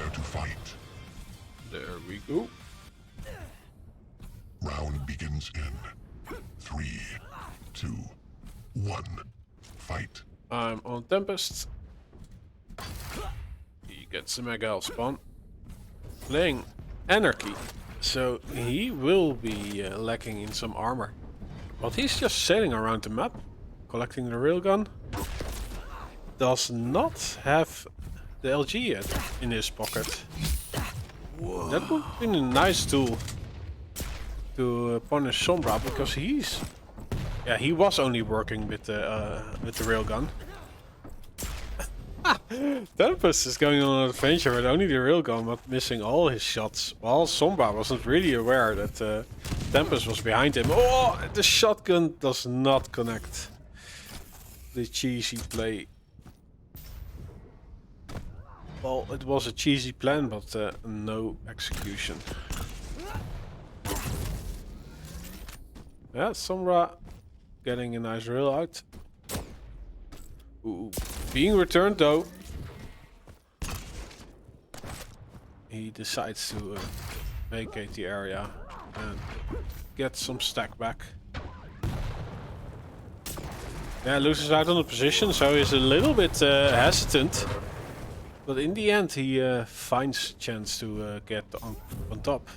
Prepare to fight. There we go. Round begins in 3, 2, 1. Fight. I'm on Tempest. He gets the Mega Health spawn. Playing Anarchy. So he will be lacking in some armor. But he's just sailing around the map, collecting the railgun. Does not have the LG yet in his pocket. That would have been a nice tool to punish Sombra, because he was only working with the railgun. Tempest is going on an adventure with only the railgun, but missing all his shots. While Sombra wasn't really aware that Tempest was behind him. Oh, the shotgun does not connect. The cheesy play. Well, it was a cheesy plan, but no execution. Yeah, Sombra getting a nice rail out. Ooh, being returned though. He decides to vacate the area and get some stack back. Yeah, loses out on the position, so he's a little bit hesitant. But in the end, he finds a chance to get on top.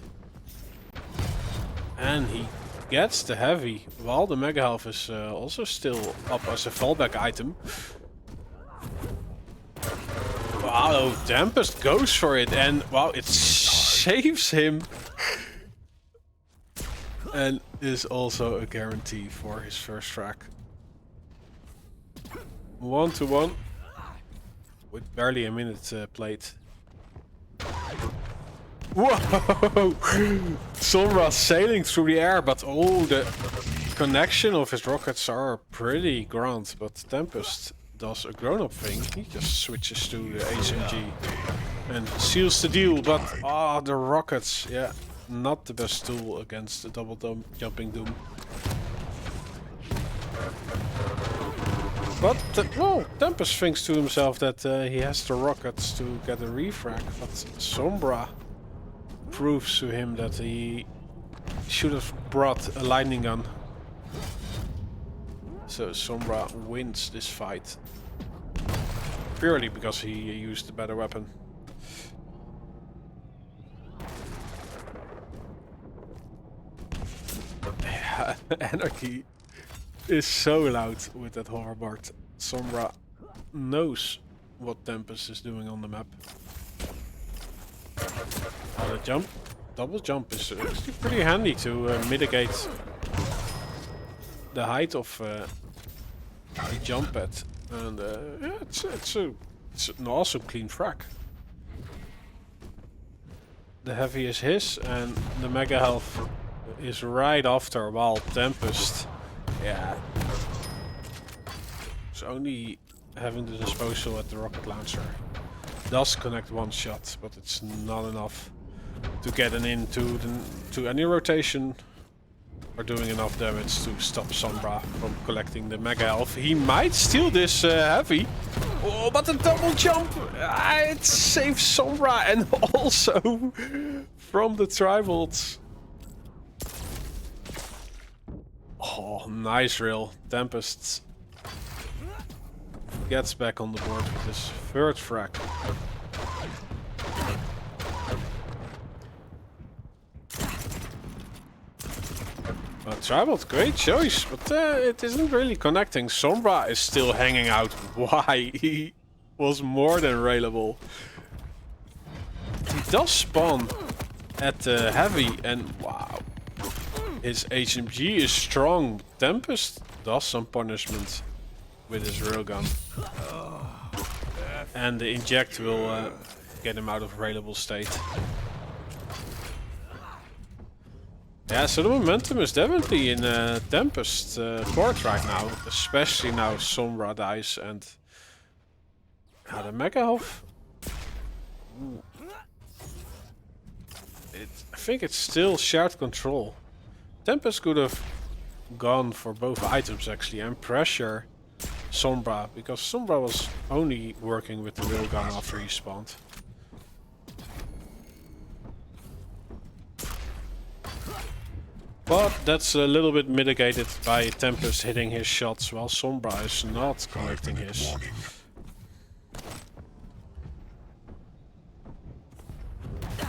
And he gets the heavy, while the Mega Health is also still up as a fallback item. Wow, Tempest goes for it, and wow, it saves him. And is also a guarantee for his first frag. 1-1. With barely a minute played. Whoa! Sombra sailing through the air, but oh, the connection of his rockets are pretty grand. But Tempest does a grown-up thing. He just switches to the HMG and seals the deal. But the rockets, yeah, not the best tool against the double jumping Doom. But, well, Tempest thinks to himself that he has the rockets to get a refrag, but Sombra proves to him that he should have brought a lightning gun. So Sombra wins this fight. Purely because he used the better weapon. Anarchy is so loud with that hoverboard. Sombra knows what Tempest is doing on the map. The jump, double jump is actually pretty handy to mitigate the height of the jump pad. And yeah, it's an awesome clean frag. The heavy is his, and the Mega Health is right after, while Tempest, yeah, it's only having the disposal at the rocket launcher. Does connect one shot, but it's not enough to get an in to any rotation or doing enough damage to stop Sombra from collecting the Mega Health. He might steal this heavy. Oh, but the double jump! It saves Sombra, and also from the tri-volts. Oh, nice rail. Tempest gets back on the board with his third frag. Tri-volt, great choice, but it isn't really connecting. Sombra is still hanging out. Why? He was more than railable. He does spawn at the heavy, and wow. His HMG is strong. Tempest does some punishment with his railgun. And the inject will get him out of railable state. Yeah, so the momentum is definitely in Tempest court right now. Especially now Sombra dies and the Mega Health. I think it's still shared control. Tempest could have gone for both items actually and pressure Sombra, because Sombra was only working with the railgun after he spawned. But that's a little bit mitigated by Tempest hitting his shots while S0MB4 is not collecting his. Warning.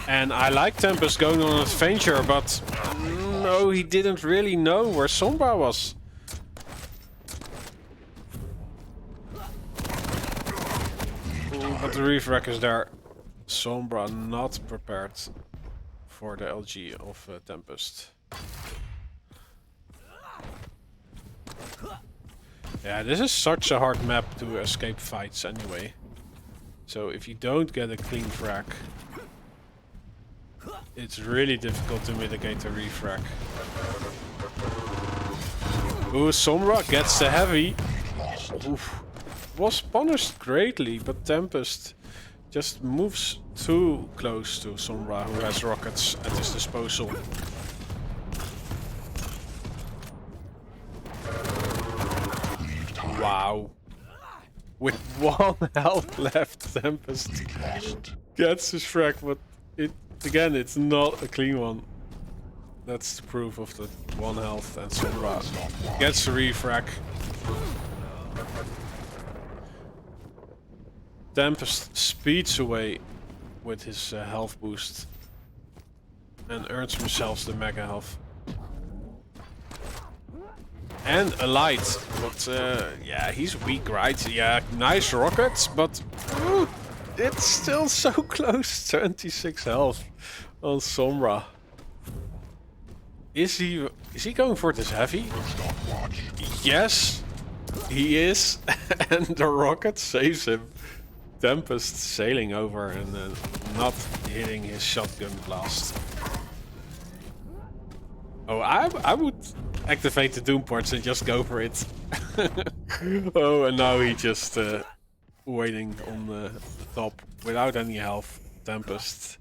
And I like Tempest going on an adventure, but no, he didn't really know where S0MB4 was. Ooh, but the refrac is there. S0MB4 not prepared for the LG of Tempest. Yeah, this is such a hard map to escape fights anyway. So if you don't get a clean frag, it's really difficult to mitigate the refrac. Ooh, S0MB4 gets the heavy. Oof. Was punished greatly, but Tempest just moves too close to S0MB4, who has rockets at his disposal. Wow. With 1 health left, Tempest gets his frag, but again, it's not a clean one. That's the proof of the 1 health, and S0MB4 gets the refrac. Tempest speeds away with his health boost and earns himself the mega health. And a light, but yeah, he's weak, right? Yeah, nice rockets, but it's still so close. 26 health on S0MB4. Is he going for this heavy? Yes, he is, and the rocket saves him. Tempest sailing over and not hitting his shotgun blast. Oh, I would activate the Doom ports and just go for it. Oh, and now he just waiting on the top without any health. Tempest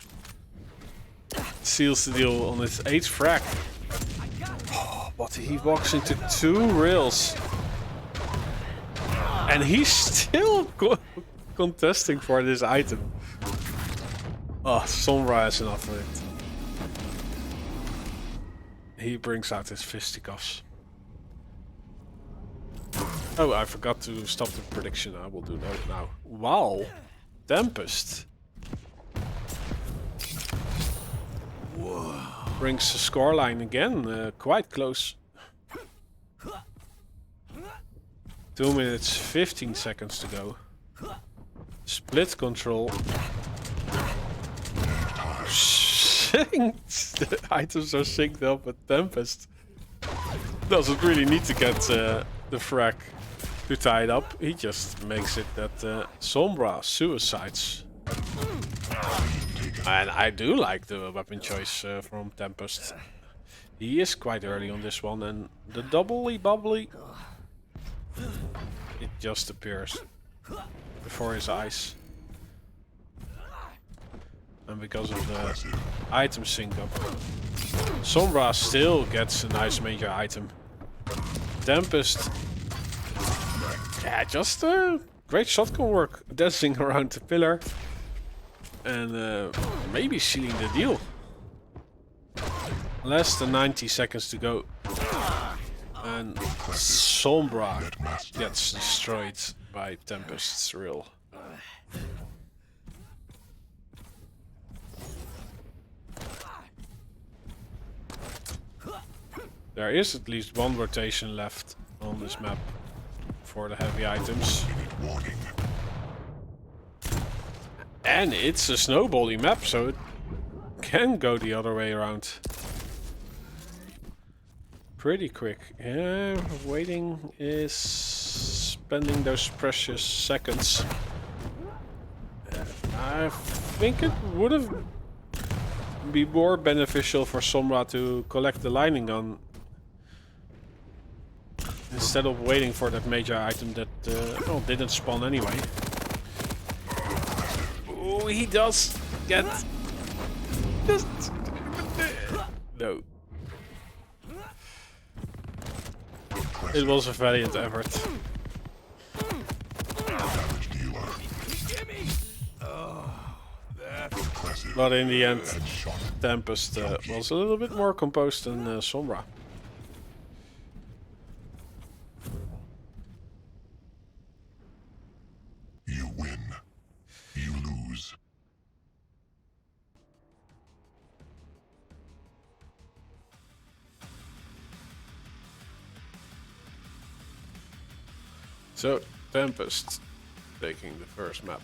seals the deal on his 8th frag. Oh, but he walks into 2 rails. And he's still contesting for this item. Oh, S0MB4 has enough of it. He brings out his fisticuffs. Oh, I forgot to stop the prediction. I will do that now. Wow. Tempest. Whoa. Brings the scoreline again. Quite close. 2 minutes 15 seconds to go. Split control. Synced. The items are synced up, but Tempest doesn't really need to get the frag to tie it up. He just makes it that S0MB4 suicides. And I do like the weapon choice from Tempest. He is quite early on this one, and the doubly bubbly, it just appears before his eyes. And because of the item sync up, S0MB4 still gets a nice major item. Tempest, yeah, just great shotgun work, dancing around the pillar and maybe sealing the deal. Less than 90 seconds to go, and S0MB4 gets destroyed by Tempest's reel. There is at least 1 rotation left on this map for the heavy items. And it's a snowballing map, so it can go the other way around. Pretty quick. Yeah, waiting is spending those precious seconds. I think it would have been more beneficial for S0MB4 to collect the lightning gun instead of waiting for that major item that didn't spawn anyway. Oh, he does get... No. It was a valiant effort. But in the end, Tempest was a little bit more composed than Sombra. You win. You lose. So, Tempest taking the first map.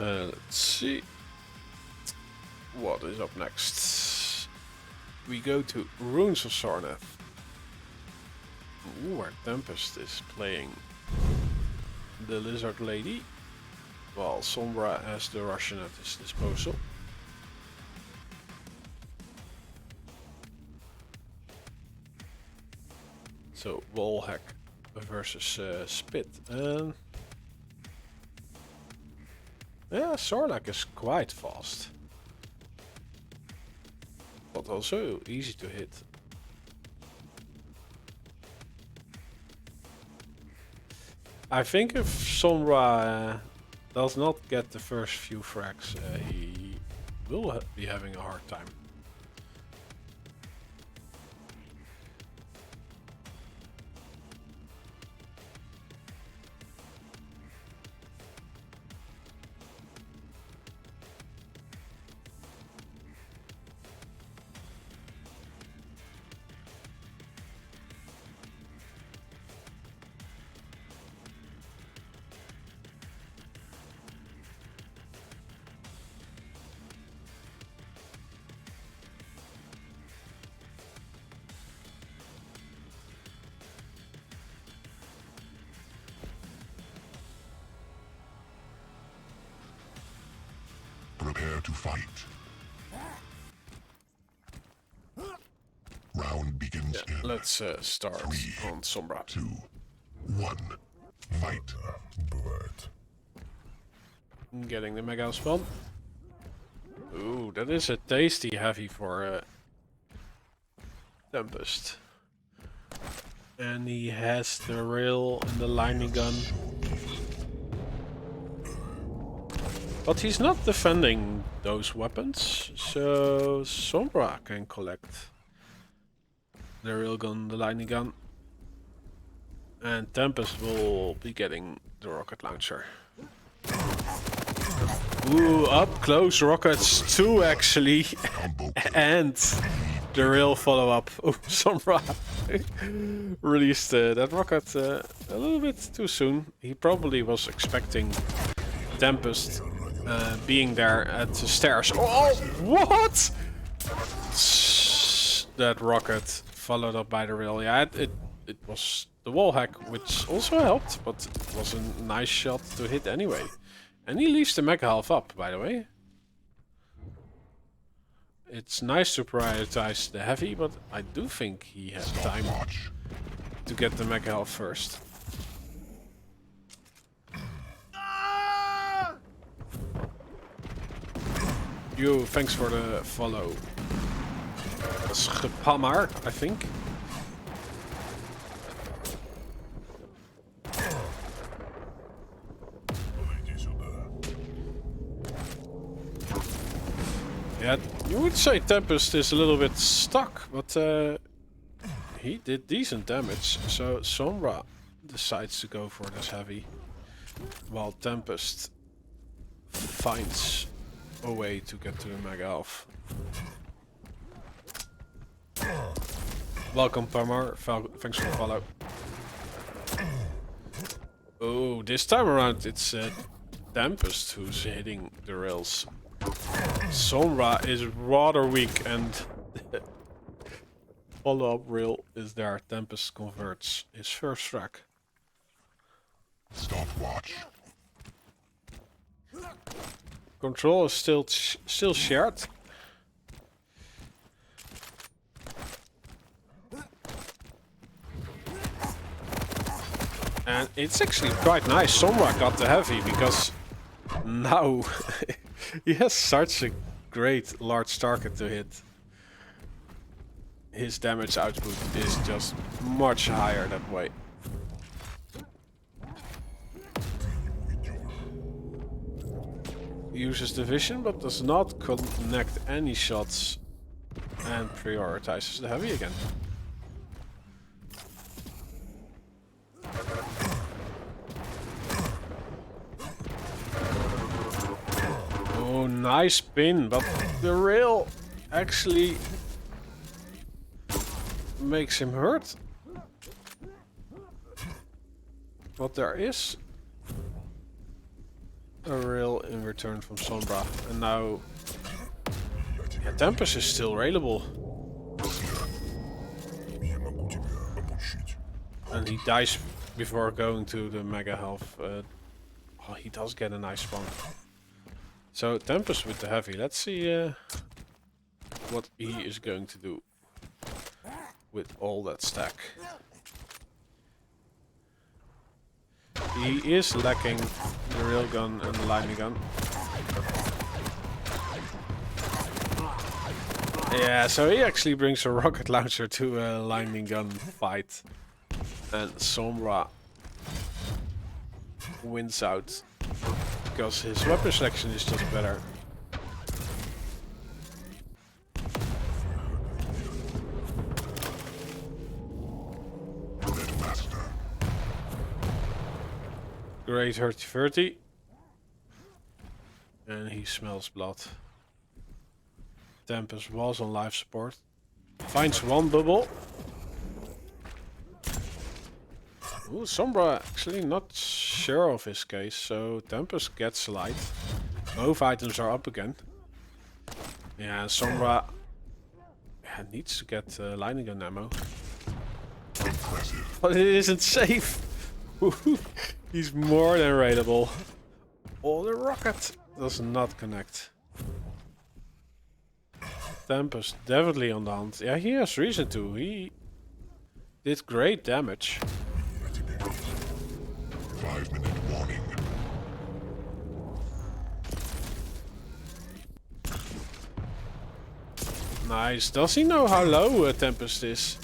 Let's see what is up next. We go to Runes of Sarnath, where Tempest is playing the Lizard Lady, while Sombra has the Russian at his disposal. So Wallhack versus Spit, and yeah, Sarlacc is quite fast, but also easy to hit. I think if Sombra does not get the first few frags, he will be having a hard time. Prepare to fight. Round begins in Let's start on Sombra. 2, 1, fight. Getting the Mega spawn. Ooh, that is a tasty heavy for Tempest. And he has the rail and the lightning gun. But he's not defending those weapons, so Sombra can collect the railgun, the lightning gun, and Tempest will be getting the rocket launcher. Ooh, up close rockets too, actually, and the rail follow up. Oh, Sombra released that rocket a little bit too soon. He probably was expecting Tempest being there at the stairs. Oh, what? That rocket followed up by the rail. Yeah, it was the wall hack, which also helped, but it was a nice shot to hit anyway. And he leaves the mech half up, by the way. It's nice to prioritize the heavy, but I do think he has time to get the mech half first. Yo, thanks for the follow. Schepamar, I think. Yeah, you would say Tempest is a little bit stuck, but he did decent damage. So Sombra decides to go for this heavy, while Tempest finds a way to get to the Mega Elf. Welcome, Pamar. Thanks for the follow. Oh, this time around it's Tempest who's hitting the rails. Sombra is rather weak, and follow-up rail is there. Tempest converts his first frag. Stopwatch. Control is still shared. And it's actually quite nice. Sombra got the heavy, because now He has such a great large target to hit. His damage output is just much higher that way. Uses the vision but does not connect any shots and prioritizes the heavy again. Oh, nice pin, but the rail actually makes him hurt. But there is a rail in return from Sombra, and now yeah, Tempest is still railable. And he dies before going to the mega health. Oh, he does get a nice spawn. So Tempest with the heavy. Let's see what he is going to do with all that stack. He is lacking the railgun and the lightning gun. Yeah, so he actually brings a rocket launcher to a lightning gun fight. And Sombra wins out because his weapon selection is just better. Great 30-30. And he smells blood. Tempest was on life support. Finds one bubble. Ooh, Sombra actually not sure of his case, so Tempest gets light. Both items are up again. Yeah, Sombra needs to get lightning gun ammo. But it isn't safe. He's more than raidable. Oh, the rocket does not connect. Tempest definitely on the hunt. Yeah, he has reason to. He did great damage. 5-minute warning. Nice. Does he know how low Tempest is?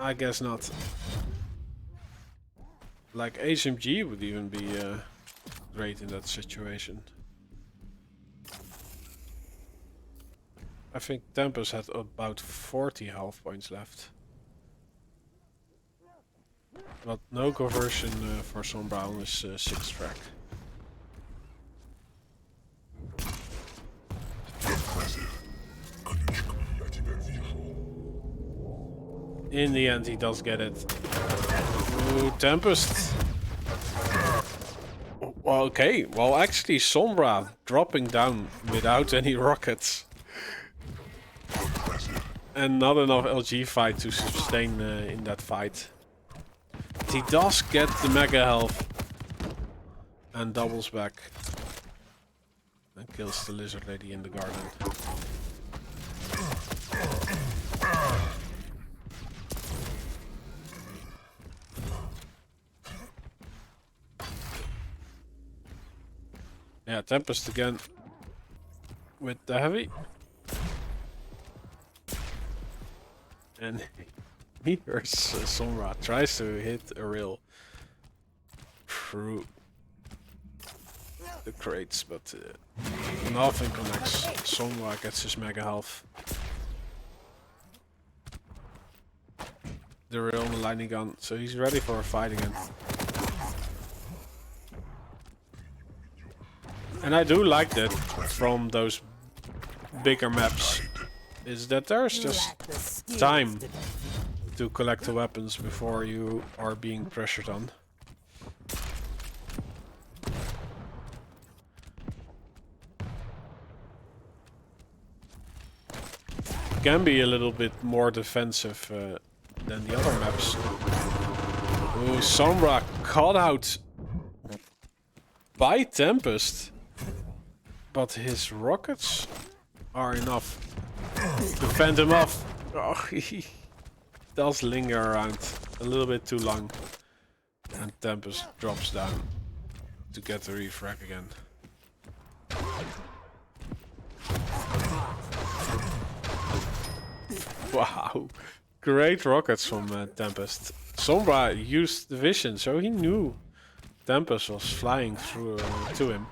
I guess not. Like S0MB would even be great in that situation. I think Tempest had about 40 health points left. But no conversion for Sombra on his 6th track. In the end, he does get it. Ooh, Tempest. Well, okay. Well, actually, Sombra dropping down without any rockets. And not enough LG fight to sustain in that fight. But he does get the mega health. And doubles back. And kills the lizard lady in the garden. Yeah, Tempest again with the heavy. And here's Sombra tries to hit a rail through the crates, but nothing connects. Sombra gets his mega health. The rail on the lightning gun, so he's ready for a fight again. And I do like that from those bigger maps, is that there's just time to collect the weapons before you are being pressured on. Can be a little bit more defensive than the other maps. Ooh, Sombra caught out by Tempest. But his rockets are enough to fend him off. Oh, he does linger around a little bit too long. And Tempest drops down. to get the refrag again. Wow, great rockets from Tempest. Sombra used the vision, so he knew Tempest was flying through to him.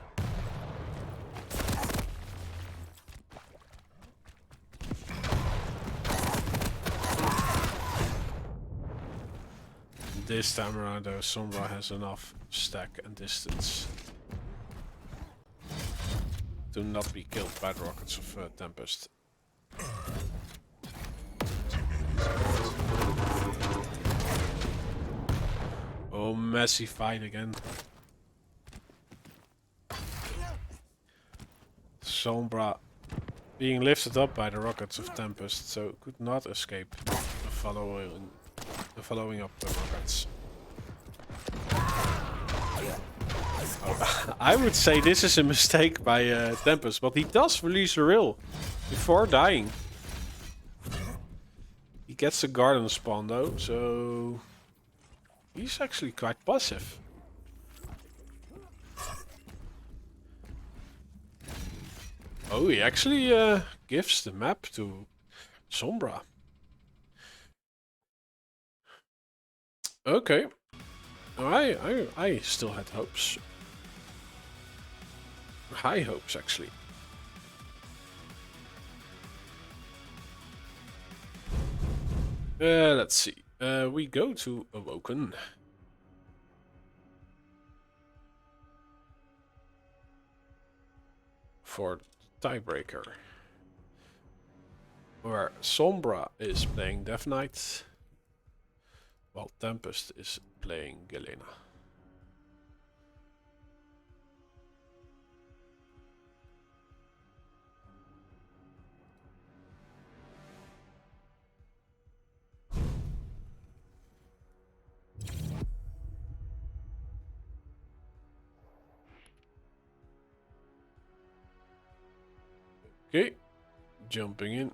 This time around though, Sombra has enough stack and distance to not be killed by the rockets of Tempest. Oh, messy fight again. Sombra being lifted up by the rockets of Tempest, so could not escape the following up the rockets. Oh, I would say this is a mistake by Tempest, but he does release a rill before dying. He gets the garden spawn though, so he's actually quite passive. Oh, he actually gives the map to Sombra. Okay. I still had hopes. High hopes, actually. Let's see. We go to Awoken. For tiebreaker. Where Sombra is playing Death Knight, while Tempest is playing Galena. Okay, jumping in.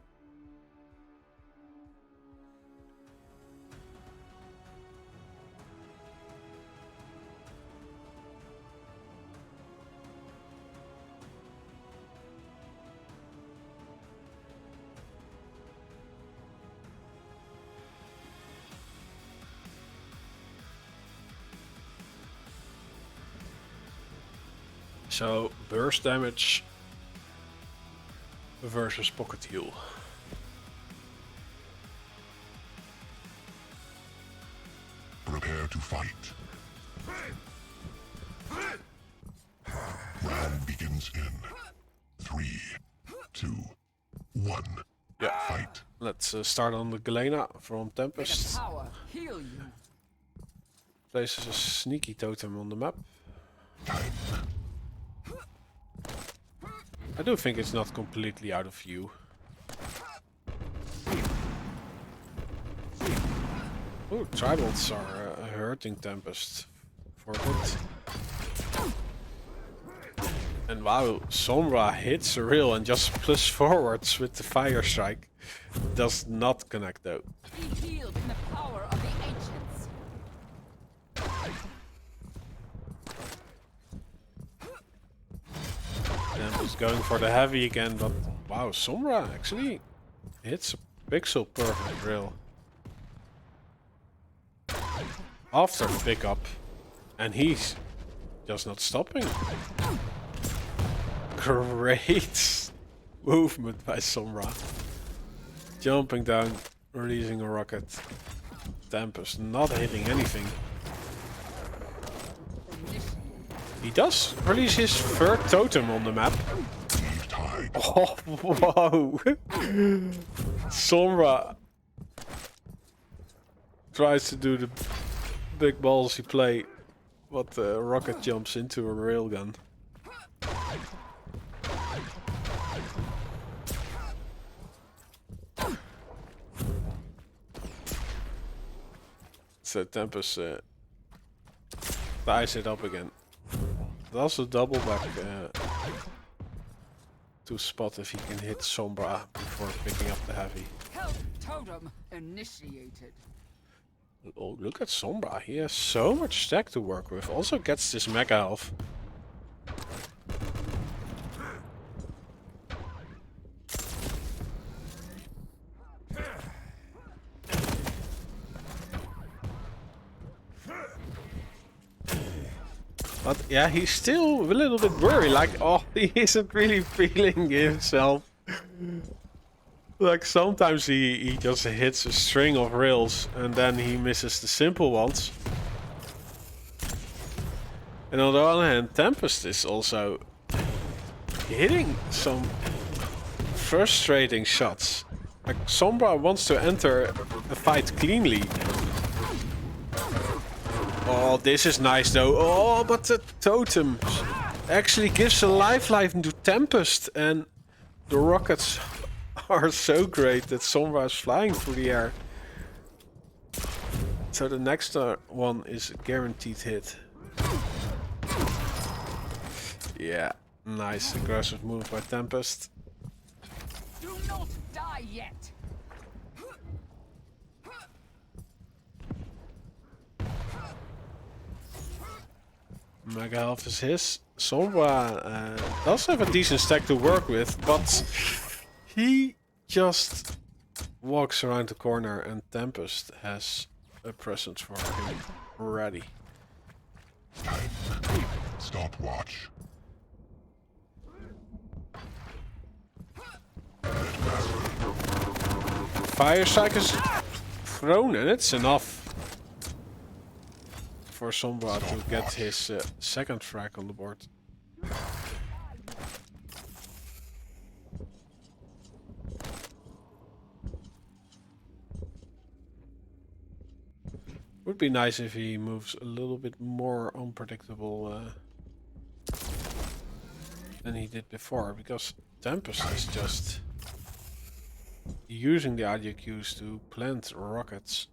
So, burst damage versus pocket heal. Prepare to fight. Round begins in 3, 2, 1. Yeah. Fight. Let's start on the Galena from Tempest. Heal you. Places a sneaky totem on the map. Time. I do think it's not completely out of view. Oh, tribals are hurting Tempest for a bit. And wow, Sombra hits a reel and just plus forwards with the fire strike. Does not connect though. Be healed in the power of the ancients. Tempest going for the heavy again, but wow, Sombra actually hits a pixel perfect reel. After the pickup, and he's just not stopping. Great movement by Sombra. Jumping down, releasing a rocket. Tempest not hitting anything. He does release his third totem on the map. Oh, wow. Sombra tries to do the big ballsy play, but the rocket jumps into a railgun. So Tempest ties it up again. Does a double back to spot if he can hit Sombra before picking up the heavy. Health totem initiated. Oh, look at Sombra. He has so much stack to work with. Also gets this mega health. But yeah, he's still a little bit worried. Like, oh, he isn't really feeling himself. Like, sometimes he just hits a string of rails and then he misses the simple ones. And on the other hand, Tempest is also hitting some frustrating shots. Like, Sombra wants to enter the fight cleanly. Oh, this is nice though. Oh, but the totem actually gives a lifeline to Tempest. And the rockets are so great that Sombra is flying through the air. So the next one is a guaranteed hit. Yeah, nice aggressive move by Tempest. Do not die yet. Mega health is his. Sombra does have a decent stack to work with, but he just walks around the corner and Tempest has a present for him ready. Stopwatch. Fire strike is thrown and it's enough for Sombra to get his second frag on the board. Would be nice if he moves a little bit more unpredictable than he did before, because Tempest is just using the IDQs to plant rockets.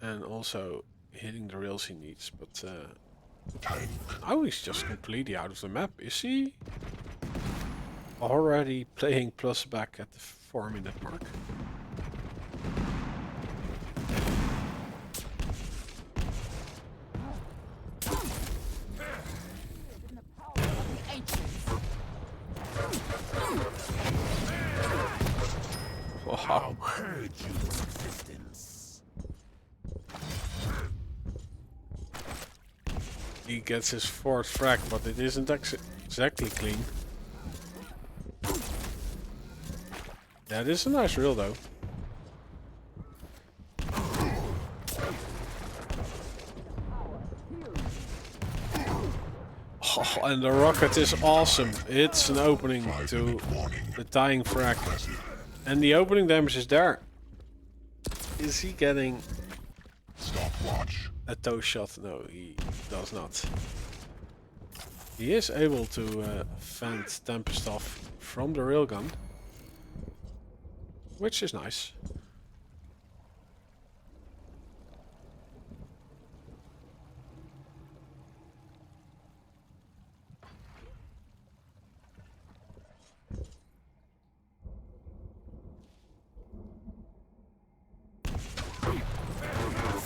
And also hitting the rails he needs, but now he's just completely out of the map. Is he already playing plus back at the 4-minute mark? Wow. He gets his fourth frag, but it isn't exactly clean. Yeah, this is a nice reel though. Oh, and the rocket is awesome. It's an opening to the dying frag. And the opening damage is there. Is he getting Stopwatch. a toe shot? No, he does not. He is able to fend Tempest off from the railgun, which is nice.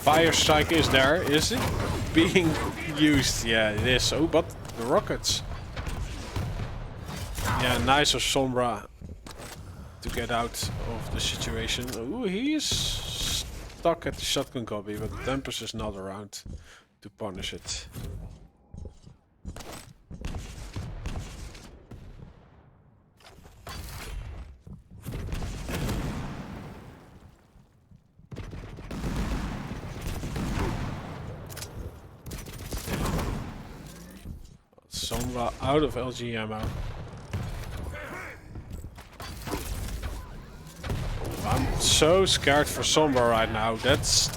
Fire strike is there. Is it being used? Yeah, it is. Oh, but the rockets. Yeah, nice of Sombra to get out of the situation. Ooh, he is stuck at the shotgun copy, but Tempest is not around to punish it. Sombra out of LG ammo. I'm so scared for Sombra right now. That's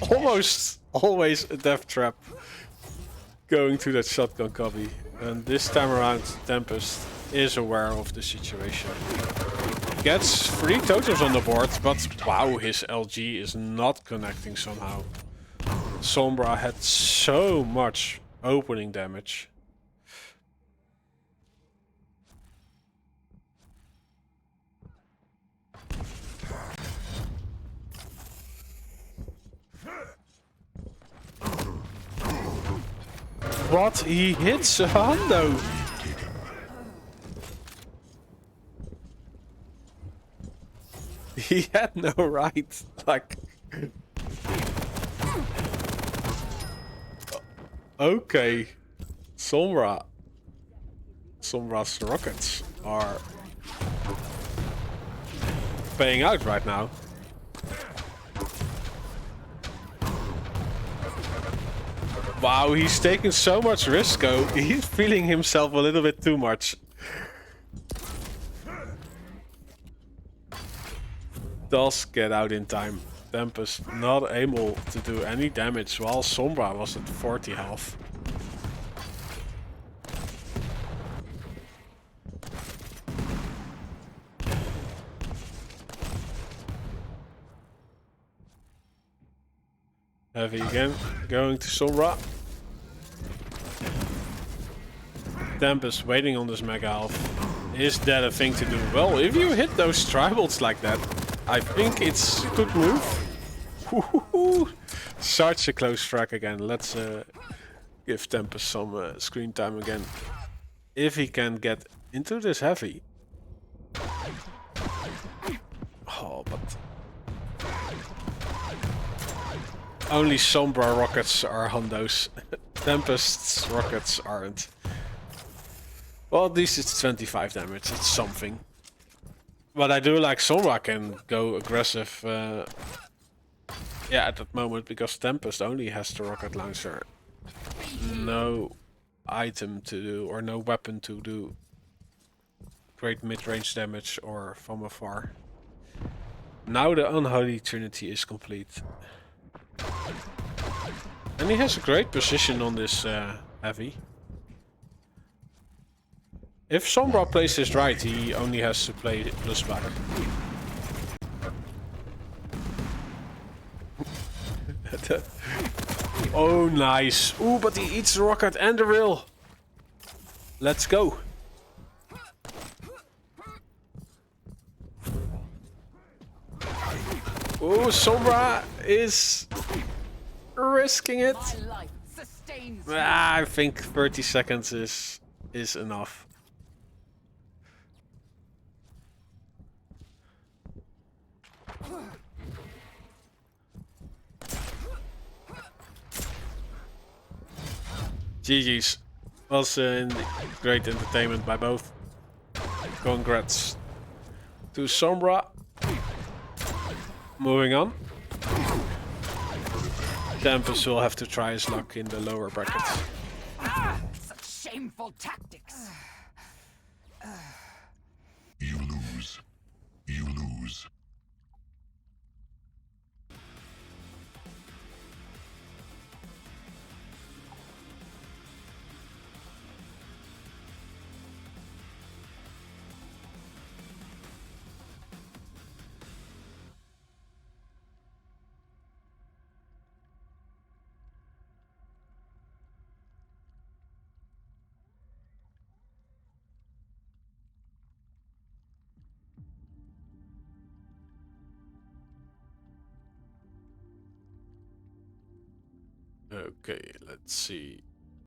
almost always a death trap. Going to that shotgun copy. And this time around, Tempest is aware of the situation. Gets 3 totems on the board, but wow, his LG is not connecting somehow. Sombra had so much opening damage. What? He hits a hundo. He had no right. Like... Okay. Sombra's rockets are paying out right now. Wow, he's taking so much risk, though. He's feeling himself a little bit too much. Does get out in time. Tempest not able to do any damage while Sombra was at 40 health. Heavy again, going to Sombra. Tempest waiting on this mega health. Is that a thing to do? Well, if you hit those tribals like that, I think it's a good move. Such a close track again. Let's give Tempest some screen time again. If he can get into this heavy. Oh, but... Only Sombra rockets are hundos. Tempest's rockets aren't. Well, at least it's 25 damage. It's something. But I do like Sombra can go aggressive. Yeah, at that moment, because Tempest only has the rocket launcher. No item to do, or no weapon to do great mid-range damage or from afar. Now the Unholy Trinity is complete. And he has a great position on this heavy. If Sombra plays this right, he only has to play plus back. Oh, nice. Ooh, but he eats the rocket and the rail. Let's go. Oh, Sombra is risking it. I think 30 seconds is enough. GG's. Was great entertainment by both. Congrats to Sombra. Moving on. Tempest will have to try his luck in the lower brackets. Such shameful tactics. You lose. You lose. Okay, let's see.